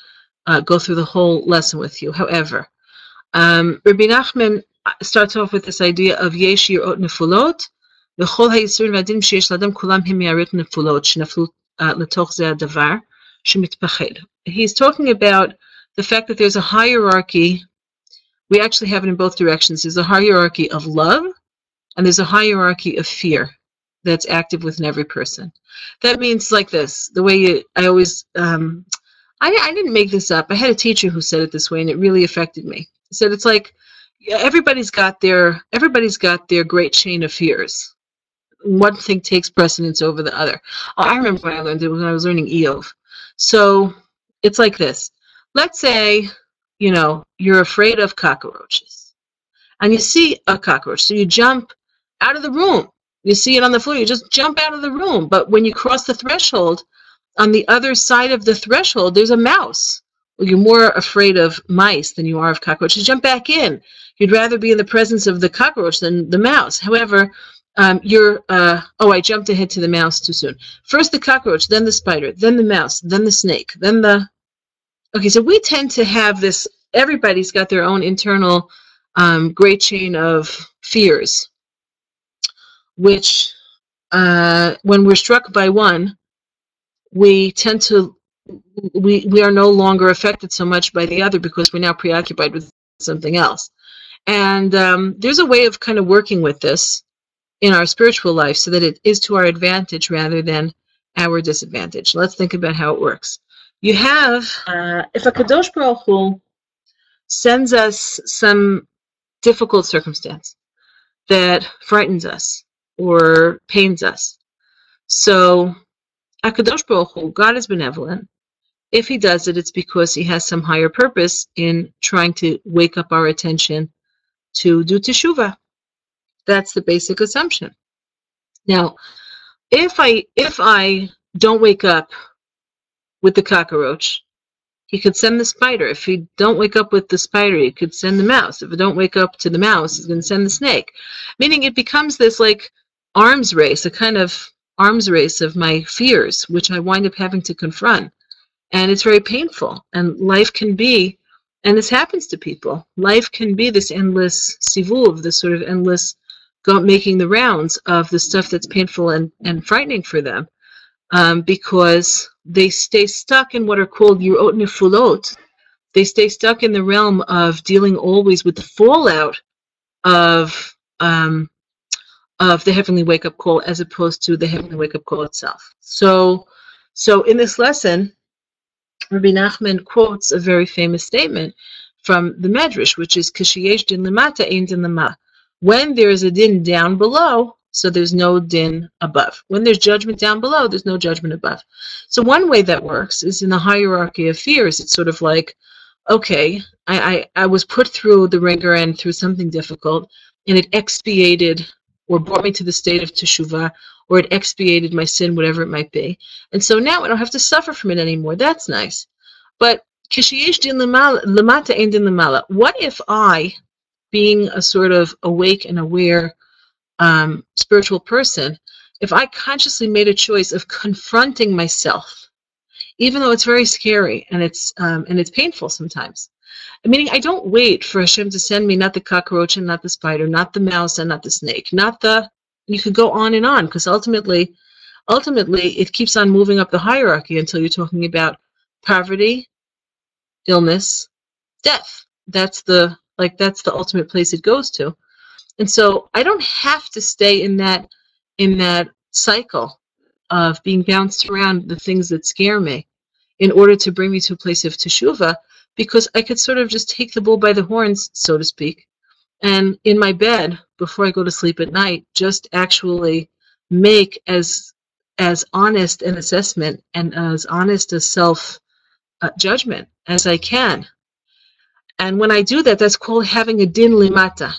go through the whole lesson with you. However, Rebbe Nachman starts off with this idea of yesh yirot nefulot, v'chol ha'yisurim v'adim sheyesh l'adam kulam him yirot nefulot shenaflu l'toch zeh hadavar shemitpached. He's talking about the fact that there's a hierarchy. We actually have it in both directions. There's a hierarchy of love, and there's a hierarchy of fear that's active within every person. That means like this, the way I always, I didn't make this up. I had a teacher who said it this way, and it really affected me. He said it's like everybody's got their great chain of fears. One thing takes precedence over the other. I remember when I learned it when I was learning Eov. So it's like this. Let's say, you're afraid of cockroaches, and you see a cockroach, so you jump out of the room. You see it on the floor, you just jump out of the room. But when you cross the threshold, on the other side of the threshold, there's a mouse. Well, you're more afraid of mice than you are of cockroaches. You jump back in. You'd rather be in the presence of the cockroach than the mouse. However, I jumped ahead to the mouse too soon. First the cockroach, then the spider, then the mouse, then the snake, then the... Okay, so we tend to have this, everybody's got their own internal great chain of fears, which when we're struck by one, we tend to, we are no longer affected so much by the other because we're now preoccupied with something else. And there's a way of kind of working with this in our spiritual life so that it is to our advantage rather than our disadvantage. Let's think about how it works. You have, if a Kadosh Baruch Hu sends us some difficult circumstance that frightens us or pains us. So, HaKadosh Baruch Hu, God is benevolent. If he does it, it's because he has some higher purpose in trying to wake up our attention to do teshuvah. That's the basic assumption. Now, if I don't wake up with the cockroach, he could send the spider. If he don't wake up with the spider, he could send the mouse. If I don't wake up to the mouse, he's going to send the snake. Meaning it becomes this like arms race, a kind of arms race of my fears, which I wind up having to confront. And it's very painful. And life can be, and this happens to people, life can be this endless sivuv, this sort of endless making the rounds of the stuff that's painful and frightening for them. Because they stay stuck in what are called yirot nefulot. They stay stuck in the realm of dealing always with the fallout of the heavenly wake-up call as opposed to the heavenly wake-up call itself. So in this lesson, Rabbi Nachman quotes a very famous statement from the Medrash, which is Kashiyesh din lemata ein din lema. When there is a din down below, so there's no din above. When there's judgment down below, there's no judgment above. So one way that works is in the hierarchy of fears. It's sort of like, okay, I was put through the ringer and through something difficult, and it expiated or brought me to the state of teshuvah, or it expiated my sin, whatever it might be. And so now I don't have to suffer from it anymore. That's nice. But kishiyesh din lemata ein din lemala. What if I, being a sort of awake and aware spiritual person, if I consciously made a choice of confronting myself, even though it's very scary and it's painful sometimes. Meaning I don't wait for Hashem to send me not the cockroach and not the spider, not the mouse and not the snake, you could go on and on, because ultimately it keeps on moving up the hierarchy until you're talking about poverty, illness, death. That's the ultimate place it goes to. And so I don't have to stay in that cycle of being bounced around the things that scare me in order to bring me to a place of teshuvah, because I could sort of just take the bull by the horns, so to speak, and in my bed before I go to sleep at night, just actually make as honest an assessment and as honest a self-judgment as I can. And when I do that, that's called having a din limata.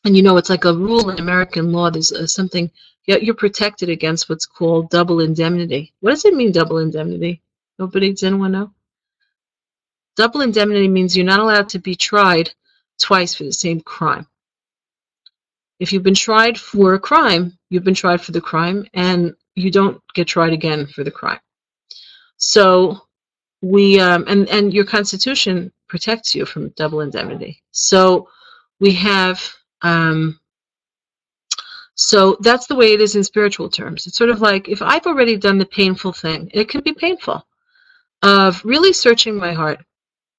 And it's like a rule in American law. There's something, you're protected against what's called double indemnity. What does it mean, double indemnity? Does anyone know? Double indemnity means you're not allowed to be tried twice for the same crime. If you've been tried for a crime, you've been tried for the crime, and you don't get tried again for the crime. So we and your Constitution protects you from double indemnity. So we have so that's the way it is in spiritual terms. It's sort of like if I've already done the painful thing, it can be painful, of really searching my heart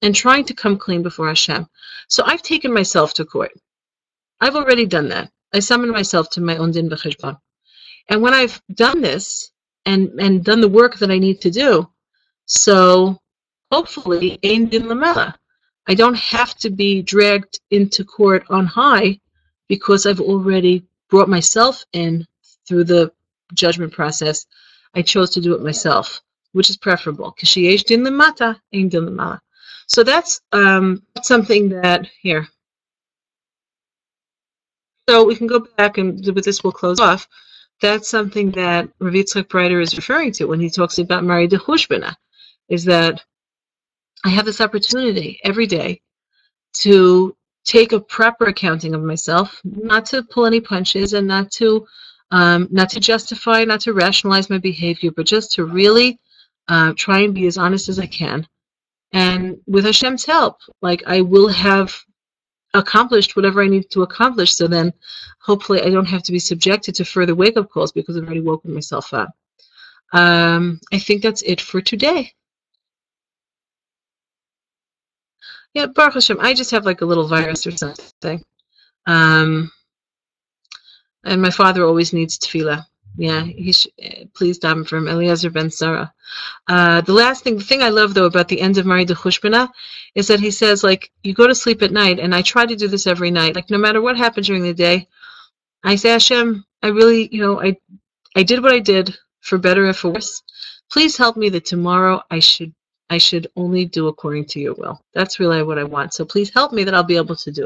and trying to come clean before Hashem. So I've taken myself to court. I've already done that. I summoned myself to my own din v'cheshbon. And when I've done this and done the work that I need to do, so hopefully, ein din lamela. I don't have to be dragged into court on high because I've already brought myself in through the judgment process. I chose to do it myself, which is preferable. Kishiyesh din lamata, ein din lamala. So that's something that here. So we can go back, and with this we'll close off. That's something that Rabbi Yitzchok Breiter is referring to when he talks about Mari de Chushbana, is that I have this opportunity every day to take a proper accounting of myself, not to pull any punches and not to justify, not to rationalize my behavior, but just to really try and be as honest as I can. And with Hashem's help, like I will have accomplished whatever I need to accomplish, so then hopefully I don't have to be subjected to further wake-up calls because I've already woken myself up. I think that's it for today. Yeah, Baruch Hashem, I just have like a little virus or something. And my father always needs tefillah. Yeah, please daven for him, Eliezer ben Sarah. The thing I love though about the end of Mari de Chushbana is that he says, like, you go to sleep at night, and I try to do this every night. Like, no matter what happens during the day, I say, Hashem, I really, I did what I did, for better or for worse. Please help me that tomorrow I should only do according to your will. That's really what I want. So please help me that I'll be able to do it.